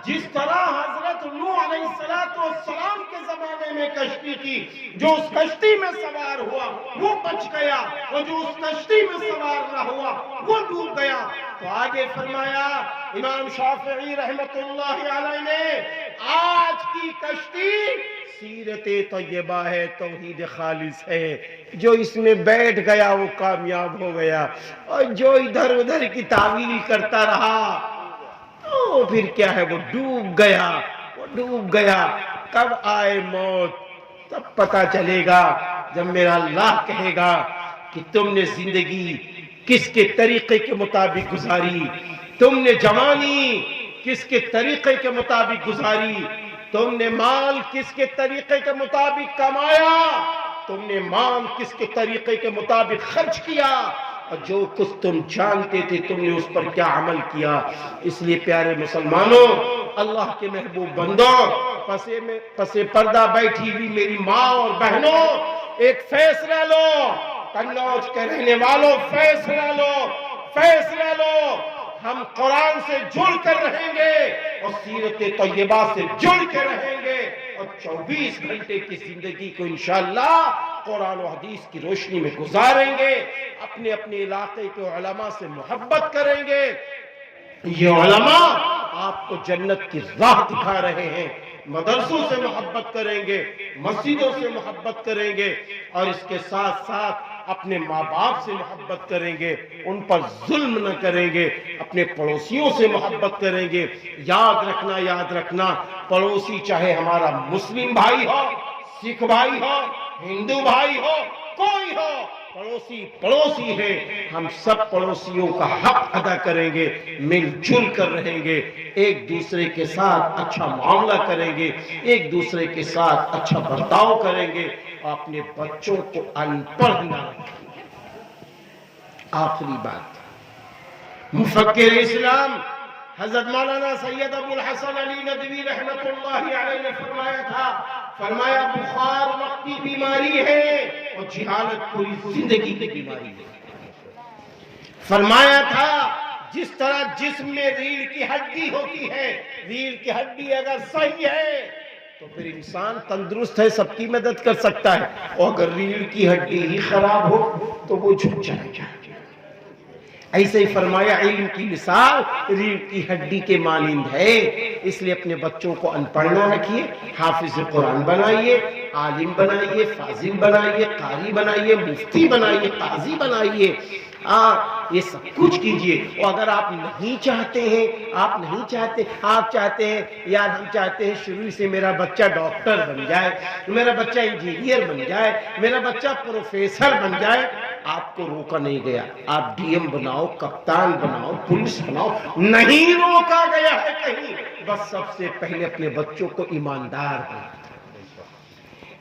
جس طرح حضرت نوح علیہ السلام کے زمانے میں کشتی تھی، جو اس کشتی میں سوار ہوا وہ بچ گیا، اور جو اس کشتی میں سوار نہ ہوا وہ ڈوب گیا۔ تو آگے فرمایا امام شافعی رحمت اللہ علیہ نے، آج کی کشتی سیرت طیبہ ہے، توحید خالص ہے، جو اس میں بیٹھ گیا وہ کامیاب ہو گیا، اور جو ادھر ادھر کی تعویل کرتا رہا پھر کیا ہے، وہ ڈوب گیا۔ کب آئے موت تب پتا چلے گا، جب میرا اللہ کہے گا کہ تم نے زندگی کس کے طریقے کے مطابق گزاری، تم نے جوانی کس کے طریقے کے مطابق گزاری، تم نے مال کس کے طریقے کے مطابق کمایا، تم نے مال کس کے طریقے کے مطابق خرچ کیا، اور جو کچھ تم جانتے تھے تم نے اس پر کیا عمل کیا۔ اس لیے پیارے مسلمانوں، اللہ کے محبوب بندوں، پسے پردہ بیٹھی ہوئی میری ماں اور بہنوں، ایک فیصلہ لو، قنوج کے رہنے والوں فیصلہ لو، ہم قرآن سے جڑ کر رہیں گے اور سیرت طیبہ سے جڑ کے رہیں گے، اور 24 گھنٹے کی زندگی کو انشاءاللہ قرآن و حدیث کی روشنی میں گزاریں گے، اپنے علاقے کے علماء سے محبت کریں گے۔ یہ علماء آپ کو جنت کی راہ دکھا رہے ہیں، مدرسوں سے محبت کریں گے، مسجدوں سے محبت کریں گے، اور اس کے ساتھ ساتھ اپنے ماں باپ سے محبت کریں گے، ان پر ظلم نہ کریں گے، اپنے پڑوسیوں سے محبت کریں گے۔ یاد رکھنا، پڑوسی چاہے ہمارا مسلم بھائی ہو، سکھ بھائی ہو، ہندو بھائی ہو، کوئی ہو، پڑوسی ہے، ہم سب پڑوسیوں کا حق ادا کریں گے، مل جل کر رہیں گے، ایک دوسرے کے ساتھ اچھا معاملہ کریں گے، ایک دوسرے کے ساتھ اچھا برتاؤ کریں گے، اور اپنے بچوں کو ان پڑھ نہ رکھیں گے۔ آخری بات، مفکر اسلام حضرت مولانا سید ابو الحسن علی ندوی رحمت اللہ علیہ نے فرمایا بخار وقتی بیماری ہے اور جہالت پوری زندگی کی بیماری ہے۔ فرمایا تھا جس طرح جسم میں ریڑھ کی ہڈی ہوتی ہے، ریڑھ کی ہڈی اگر صحیح ہے تو پھر انسان تندرست ہے، سب کی مدد کر سکتا ہے، اور اگر ریڑھ کی ہڈی ہی خراب ہو تو وہ جھک جائے گا۔ ایسے ہی فرمایا علم کی مثال ریڑھ کی ہڈی کے مانند ہے، اس لیے اپنے بچوں کو ان پڑھ نہ رکھیے، حافظ قرآن بنائیے، عالم بنائیے، فاضل بنائیے، قاری بنائیے، مفتی بنائیے، قاضی بنائیے، یہ سب کچھ کیجئے۔ اور اگر آپ نہیں چاہتے ہیں، آپ چاہتے ہیں یار ہم چاہتے ہیں شروع سے میرا بچہ ڈاکٹر بن جائے، میرا بچہ انجینئر بن جائے، میرا بچہ پروفیسر بن جائے، آپ کو روکا نہیں گیا. آپ ڈی ایم بناؤ, کپتان بناؤ, پولیس بناؤ, نہیں روکا گیا ہے کہیں. بس سب سے پہلے اپنے بچوں کو ایماندار بناؤ.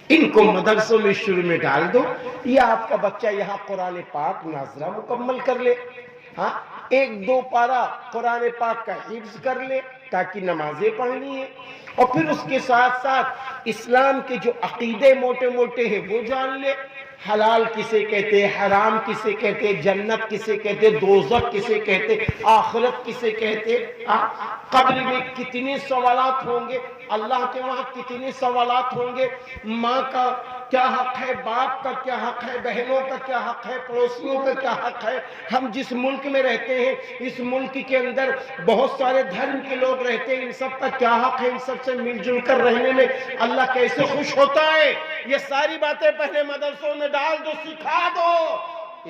ان کو مدرسوں میں شروع میں ڈال دو. یہ آپ کا بچہ یہاں قرآن پاک ناظرہ مکمل کر لے, ہاں 1-2 پارہ قرآن پاک کا حفظ کر لے تاکہ نمازیں پڑھنی ہے, اور پھر اس کے ساتھ ساتھ اسلام کے جو عقیدے موٹے موٹے ہیں وہ جان لے. حلال کسے کہتے, حرام کسے کہتے, جنت کسے کہتے, دوزخ کسے کہتے, آخرت کسے کہتے, قبر میں کتنے سوالات ہوں گے, اللہ کے وہاں کتنے سوالات ہوں گے, ماں کا کیا حق ہے, باپ کا کیا حق ہے, بہنوں کا کیا حق ہے, پڑوسیوں کا کیا حق ہے. ہم جس ملک میں رہتے ہیں اس ملک کے اندر بہت سارے دھرم کے لوگ رہتے ہیں, ان سب کا کیا حق ہے, ان سب سے مل جل کر رہنے میں اللہ کیسے خوش ہوتا ہے. یہ ساری باتیں پہلے مدرسوں میں ڈال دو, سکھا دو.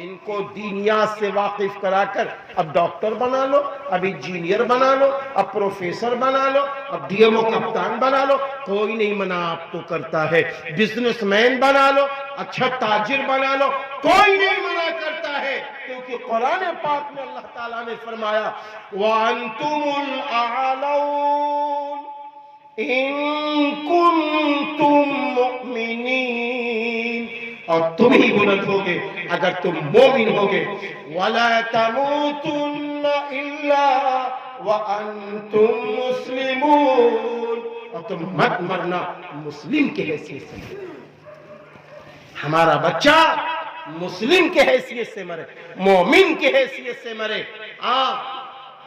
ان کو دینیات سے واقف کرا کر اب ڈاکٹر بنا لو, اب انجینئر بنا لو, اب پروفیسر بنا لو, اب ڈی ایم او کپتان بنا لو. کوئی نہیں منع آپ کو کرتا ہے. بزنس مین بنا لو, اچھا تاجر بنا لو, کوئی نہیں منع کرتا ہے. کیونکہ قرآن پاک میں اللہ تعالیٰ نے فرمایا وَأَنْتُمُ الْأَعْلَوْنَ إِن كُنتُم مُؤْمِنِينَ, اور تم ہی بلند ہوگے اگر تم مومن ہوگے. وَلَا تَمُوتُنَّ إِلَّا وَأَنْتُم مُسْلِمُونَ, اور تم مت مرنا مسلم کے حیثیت سے. ہمارا بچہ مسلم کے حیثیت سے مرے, مومن کے حیثیت سے مرے,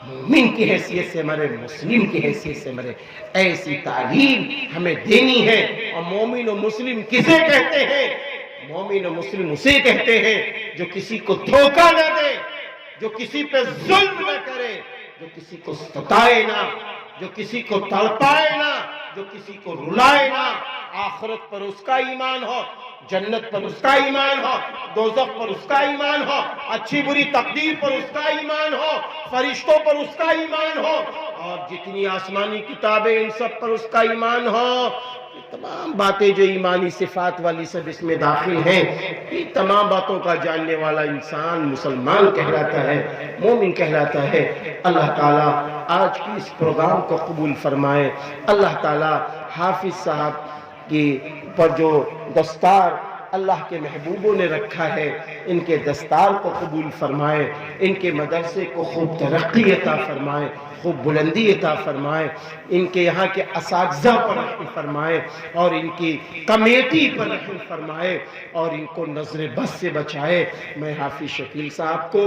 مومن کی حیثیت سے مرے, مسلم کی حیثیت سے مرے. ایسی تعلیم ہمیں دینی ہے. اور مومن و مسلم کسے کہتے ہیں؟ مومن و مسلم اسے کہتے ہیں جو کسی کو دھوکہ نہ دے, جو کسی پہ ظلم نہ کرے, جو کسی کو ستائے نہ, جو کسی کو تڑپائے نہ, جو کسی کو رلائے نہ. آخرت پر اس کا ایمان ہو, جنت پر اس کا ایمان ہو, دوزخ پر اس کا ایمان ہو, اچھی بری تقدیر پر اس کا ایمان ہو, فرشتوں پر اس کا ایمان ہو, اور جتنی آسمانی کتابیں ان سب پر اس کا ایمان ہو. یہ تمام باتیں جو ایمانی صفات والی سب اس میں داخل ہیں, یہ تمام باتوں کا جاننے والا انسان مسلمان کہلاتا ہے, مومن کہلاتا ہے. اللہ تعالیٰ آج کی اس پروگرام کو قبول فرمائے. اللہ تعالیٰ حافظ صاحب کی پر جو دستار اللہ کے محبوبوں نے رکھا ہے, ان کے دستار کو قبول فرمائے. ان کے مدرسے کو خوب ترقی عطا فرمائے, خوب بلندی عطا فرمائے. ان کے یہاں کے اساتذہ پر رحم فرمائے, اور ان کی کمیٹی پر رحم فرمائے, اور ان کو نظر بد سے بچائے. میں حافظ شکیل صاحب کو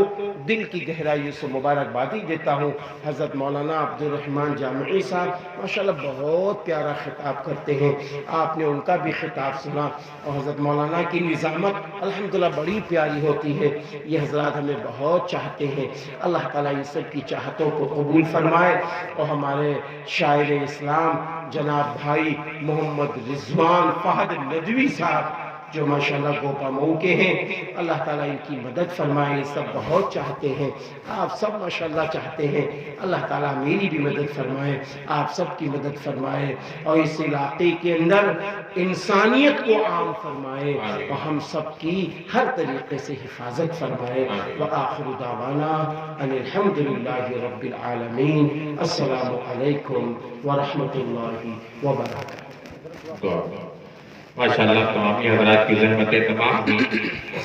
دل کی گہرائیوں سے مبارکبادی دیتا ہوں. حضرت مولانا عبدالرحمن جامعی صاحب ماشاءاللہ بہت پیارا خطاب کرتے ہیں, آپ نے ان کا بھی خطاب سنا, اور حضرت مولانا کی نظامت الحمدللہ بڑی پیاری ہوتی ہے. یہ حضرات ہمیں بہت چاہتے ہیں. اللہ تعالیٰ ان سب کی چاہتوں کو قبول فرمائے. اور ہمارے شاعر اسلام جناب بھائی محمد رضوان فہد ندوی صاحب جو ماشاءاللہ گوپا مئو کے ہیں, اللہ تعالیٰ ان کی مدد فرمائے. یہ سب بہت چاہتے ہیں, آپ سب ماشاءاللہ چاہتے ہیں. اللہ تعالیٰ میری بھی مدد فرمائے, آپ سب کی مدد فرمائے, اور اس علاقے کے اندر انسانیت کو عام فرمائے, اور ہم سب کی ہر طریقے سے حفاظت فرمائے. وآخر دعوانا ان الحمدللہ رب العالمین. السلام علیکم ورحمۃ اللہ وبرکاتہ. ماشاءاللہ تمامی حضرات کی زحمتیں تمام دی,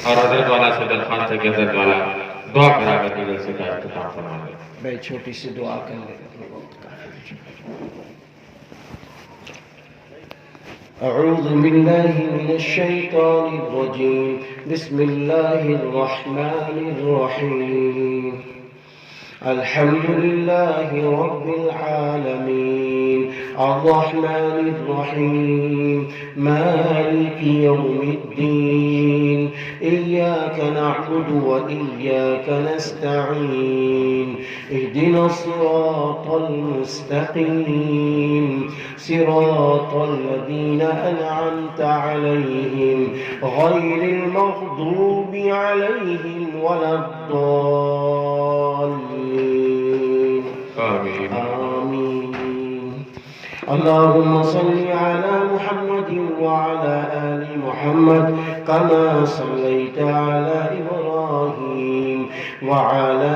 اور حضرت والا سے درخواست ہے کہ حضرت والا دعا کرا کر دیگر سے کا اختتام فرما دیں. میں چھوٹی سی دعا کر لیں. اعوذ باللہ من الشیطان الرجیم, بسم اللہ الرحمن الرحیم. الحمد لله رب العالمين الرحمن الرحيم مالك يوم الدين إياك نعبد وإياك نستعين اهدنا الصراط المستقيم صراط الذين أنعمت عليهم غير المغضوب عليهم ولا الضالين آمين. آمين. اللهم صل على محمد وعلى آل محمد كما صليت على إبراهيم إبراهيم وعلى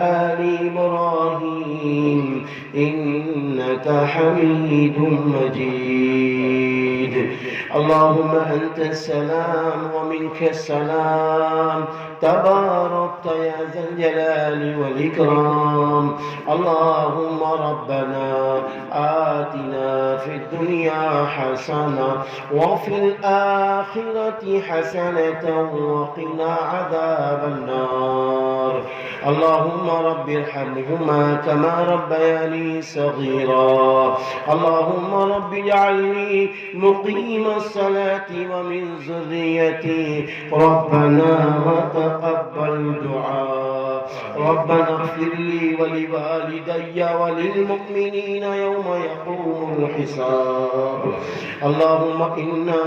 آل إبراهيم إنك حميد مجيد. اللهم أنت السلام ومنك السلام تباركت يا ذا الجلال والإكرام. اللهم ربنا آتنا في الدنيا حسنة وفي الآخرة حسنة وقنا عذاب النار. اللهم رب ارحمهما كما ربياني صغيرا. اللهم رب اجعلني مقيم الصلاة ومن ذريتي ربنا وتقبل دعاء. ربنا اغفر لي ولوالدي وللمؤمنين يوم يقوم الحساب. اللهم إنا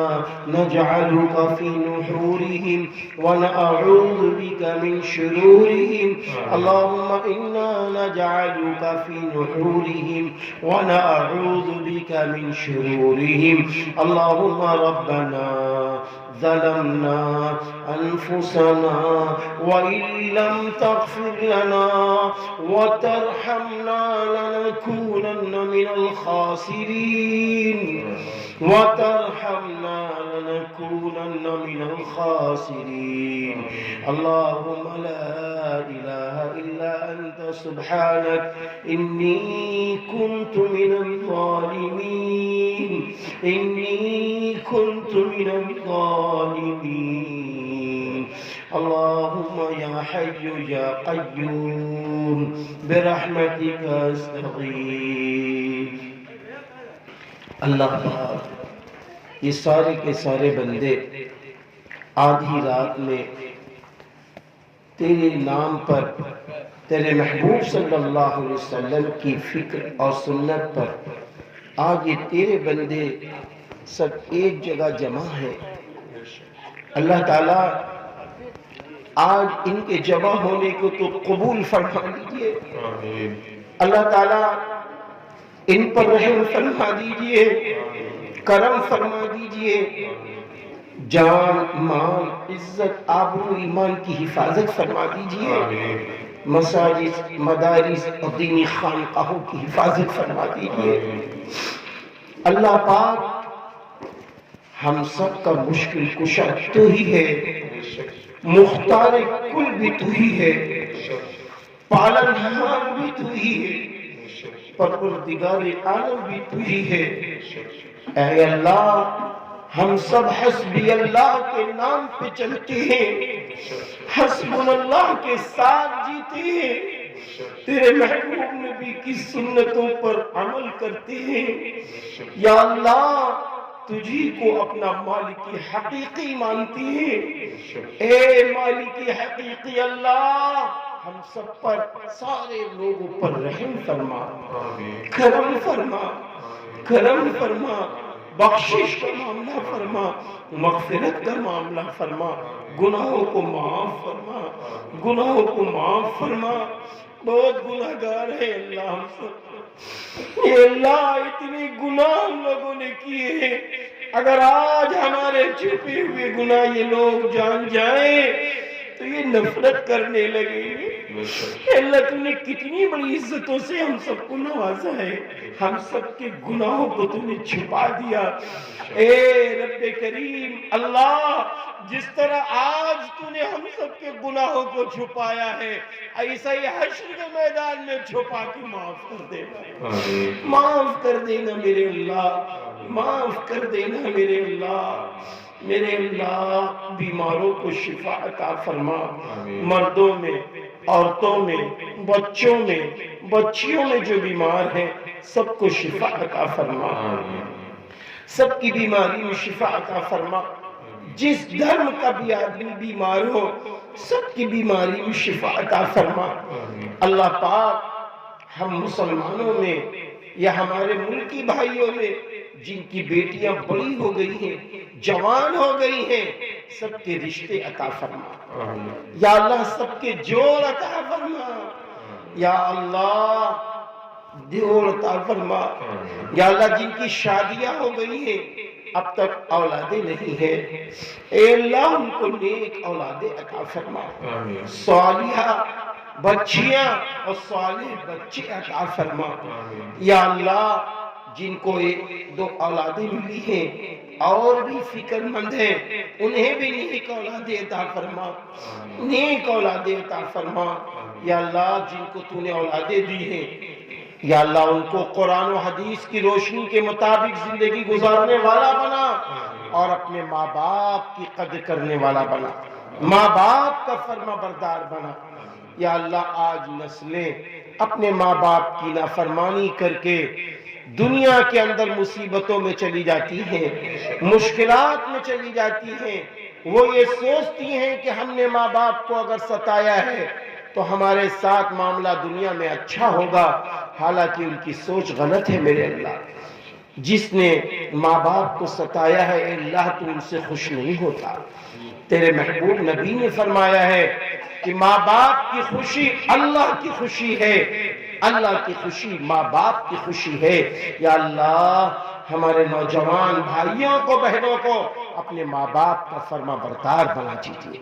نجعلك في نحورهم ونعوذ بك من شرورهم. اللهم إنا نجعلك في نحورهم ونعوذ بك من شرورهم. اللهم ربنا ظلمنا أنفسنا وإن لم تغفر لنا وترحمنا لنكونن من الخاسرين وترحمنا لنكونن من الخاسرين. اللهم لا إله إلا أنت سبحانك إني كنت من الظالمين. إني كنت من الظالمين. اللهم يا حي يا قيوم برحمتك استغيث. اللہ پاک یہ سارے کے سارے بندے آدھی رات میں تیرے نام پر تیرے محبوب صلی اللہ علیہ وسلم کی فکر اور سنت پر آج یہ تیرے بندے سب ایک جگہ جمع ہیں. اللہ تعالیٰ آج ان کے جمع ہونے کو تو قبول فرما لیجئے. اللہ تعالیٰ ان پر رحم فرما دیجئے، کرم فرما دیجئے. جان مال عزت آبرو ایمان کی حفاظت فرما دیجئے. مساجد مدارس اور دینی خانقاہوں کی حفاظت فرما دیجئے. اللہ پاک ہم سب کا مشکل کشا تو ہی ہے، مختار کل بھی تو ہی ہے، پالن ہار بھی تو ہی ہے، پروردگار عالم بھی تو ہی ہے. اے اللہ ہم سب حسبی اللہ کے نام پہ چلتے ہیں، حسبنا اللہ کے ساتھ جیتے ہیں، تیرے محبوب نبی کی سنتوں پر عمل کرتے ہیں. یا اللہ تجھی کو اپنا مالک حقیقی مانتے ہیں. اے مالک حقیقی اللہ ہم سب پر سارے لوگوں پر رحم فرما، کرم فرما، کرم فرما، بخشش کا معاملہ فرما، مغفرت کا معاملہ فرما، گناہوں کو معاف فرما، گناہوں کو معاف فرما. بہت گناہگار ہے اللہ ہم سب. اے اللہ اتنے گناہ ہم لوگوں نے کیے ہیں، اگر آج ہمارے چھپے ہوئے گناہ یہ لوگ جان جائیں تو یہ نفرت کرنے لگے. اللہ تو نے کتنی بڑی عزتوں سے ہم سب کو نوازا ہے، ہم سب کے گناہوں کو تو نے چھپا دیا. اے رب کریم اللہ جس طرح آج تو نے ہم سب کے گناہوں کو چھپایا ہے، ایسا ہی حشر کے میدان میں چھپا کے معاف کر دینا. معاف کر دینا میرے اللہ، معاف کر دینا میرے اللہ. میرے اللہ بیماروں کو شفا عطا فرما، مردوں میں، عورتوں میں، بچوں میں، بچیوں میں جو بیمار ہیں سب کو شفا عطا فرما، سب کی بیماری میں شفا عطا فرما. جس دھرم کا بھی آدمی بیمار ہو سب کی بیماری میں شفا عطا فرما. اللہ پاک ہم مسلمانوں میں یا ہمارے ملکی بھائیوں میں جن کی بیٹیاں بڑی ہو گئی ہیں، جوان ہو گئی ہیں، سب کے رشتے عطا فرما. یا اللہ سب کے جوڑ عطا فرما. یا اللہ جوڑ عطا فرما. یا اللہ جن کی شادیاں ہو گئی ہیں اب تک اولادیں نہیں ہیں، اے اللہ ان کو نیک اولادیں عطا فرما، آمین صالحہ بچیاں اور صالح بچے عطا فرما۔ یا اللہ جن کو ایک دو اولادیں ملی ہیں اور بھی فکر مند ہیں، انہیں بھی نیک اولادیں عطا فرما، نیک اولادیں عطا فرما۔ یا اللہ جن کو تو نے اولادیں دی ہیں، یا اللہ ان کو قرآن و حدیث کی روشنی کے مطابق زندگی گزارنے والا بنا اور اپنے ماں باپ کی قدر کرنے والا بنا، ماں باپ کا فرما بردار بنا۔ یا اللہ آج نسلیں اپنے ماں باپ کی نافرمانی کر کے دنیا کے اندر مصیبتوں میں چلی جاتی ہیں، مشکلات میں چلی جاتی ہیں، وہ یہ سوچتی ہیں کہ ہم نے ماں باپ کو اگر ستایا ہے تو ہمارے ساتھ معاملہ دنیا میں اچھا ہوگا، حالانکہ ان کی سوچ غلط ہے۔ میرے اللہ جس نے ماں باپ کو ستایا ہے، اے اللہ تو ان سے خوش نہیں ہوتا۔ تیرے محبوب نبی نے فرمایا ہے کہ ماں باپ کی خوشی اللہ کی خوشی ہے، اللہ کی خوشی ماں باپ کی خوشی ہے۔ یا اللہ ہمارے نوجوان بھائیوں کو بہنوں کو اپنے ماں باپ کا فرما بردار بنا دیجیے۔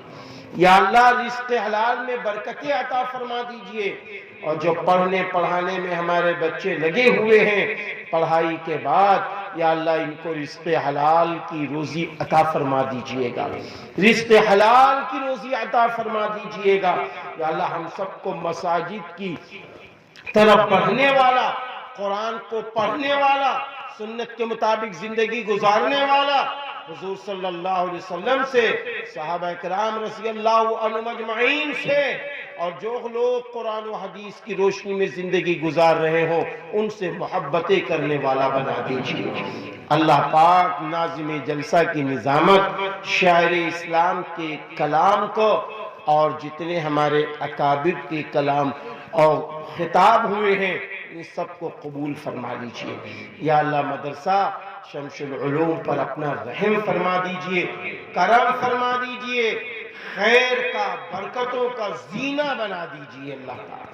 یا اللہ رزق حلال میں برکتیں عطا فرما دیجئے، اور جو پڑھنے پڑھانے میں ہمارے بچے لگے ہوئے ہیں پڑھائی کے بعد، یا اللہ ان کو رزق حلال کی روزی عطا فرما دیجئے گا، رزق حلال کی روزی عطا فرما دیجئے گا۔ یا اللہ ہم سب کو مساجد کی طرف بڑھنے والا، قرآن کو پڑھنے والا، سنت کے مطابق زندگی گزارنے والا، حضور صلی اللہ علیہ وسلم سے، صحابہ کرام رضی اللہ عنہم اجمعین سے، اور جو لوگ قرآن و حدیث کی روشنی میں زندگی گزار رہے ہوں ان سے محبتیں کرنے والا بنا دیجیے۔ اللہ پاک ناظم جلسہ کی نظامت، شاعر اسلام کے کلام کو اور جتنے ہمارے اکابر کے کلام اور خطاب ہوئے ہیں ان سب کو قبول فرما لیجیے۔ یا اللہ مدرسہ شمس العلوم پر اپنا رحم فرما دیجئے، کرم فرما دیجئے، خیر کا برکتوں کا زینہ بنا دیجئے۔ اللہ کا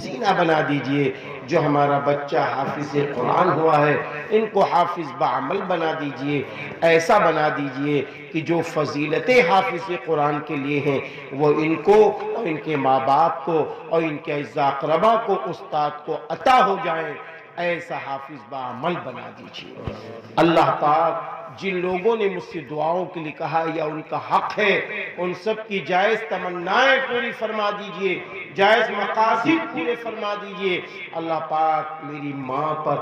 زینہ بنا دیجئے۔ جو ہمارا بچہ حافظ قرآن ہوا ہے ان کو حافظ بعمل بنا دیجئے، ایسا بنا دیجئے کہ جو فضیلتیں حافظ قرآن کے لیے ہیں وہ ان کو اور ان کے ماں باپ کو اور ان کے اعزاء اقربا کو، استاد کو عطا ہو جائیں، ایسا حافظ بعمل بنا دیجئے۔ اللہ پاک جن لوگوں نے مجھ سے دعاؤں کے لیے کہا یا ان کا حق ہے ان سب کی جائز تمنائیں پوری فرما دیجئے، جائز مقاصد پورے فرما دیجئے۔ اللہ پاک میری ماں پر،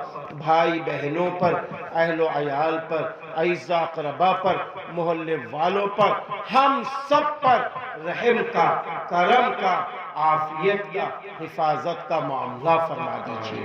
بھائی بہنوں پر، اہل و عیال پر، اعزاء اقربا پر، محلے والوں پر، ہم سب پر رحم کا، کرم کا، عافیت کا، حفاظت کا معاملہ فرما دیجئے۔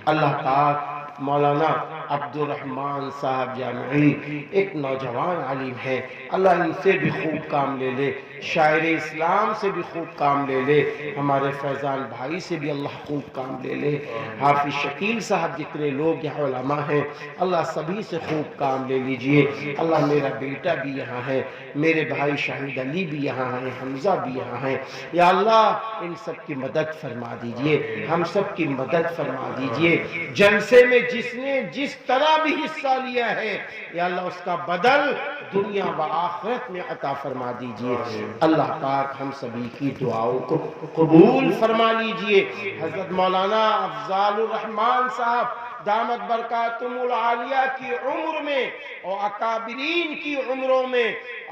اللہ پاک مولانا عبد الرحمن صاحب جامعی ایک نوجوان عالم ہے، اللہ ان سے بھی خوب کام لے لے، شاعر اسلام سے بھی خوب کام لے لے، ہمارے فیضان بھائی سے بھی اللہ خوب کام لے لے، حافظ شکیل صاحب جتنے لوگ یہاں علماء ہیں اللہ سبھی سے خوب کام لے لیجئے۔ اللہ میرا بیٹا بھی یہاں ہے، میرے بھائی شاہد علی بھی یہاں ہیں، حمزہ بھی یہاں ہیں، یا اللہ ان سب کی مدد فرما دیجئے، ہم سب کی مدد فرما دیجئے۔ جلسے میں جس نے جس طرح بھی حصہ لیا ہے یا اللہ اس کا بدل دنیا و آخرت میں عطا فرما دیجئے۔ اللہ پاک ہم سبھی کی دعاؤں کو قبول فرما لیجئے۔ حضرت مولانا افضال الرحمن صاحب دامت برکاتہم العالیہ کی عمر میں اور اکابرین کی عمروں میں،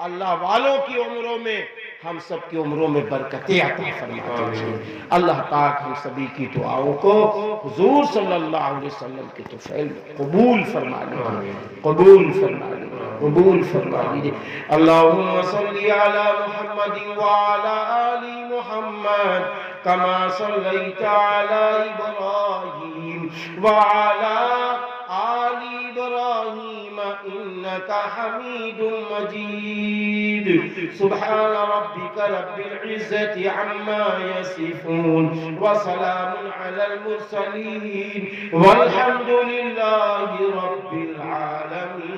اللہ والوں کی عمروں میں، ہم سب کی عمروں میں برکتیں عطا فرما دیجئے۔ اللہ پاک ہم سبھی کی دعاؤں کو حضور صلی اللہ علیہ وسلم کے طفیل میں قبول فرما لیجئے، قبول فرما لیجئے، قبول فرما لیجئے۔ اللہم صلی علی محمد وعلی آل محمد کما صلیت علی ابراہیم وعلی آل ابراہیم انکا حمید مجید۔ سبحان ربک رب العزت عما یصفون وسلام علی المرسلین والحمد للہ رب العالمین۔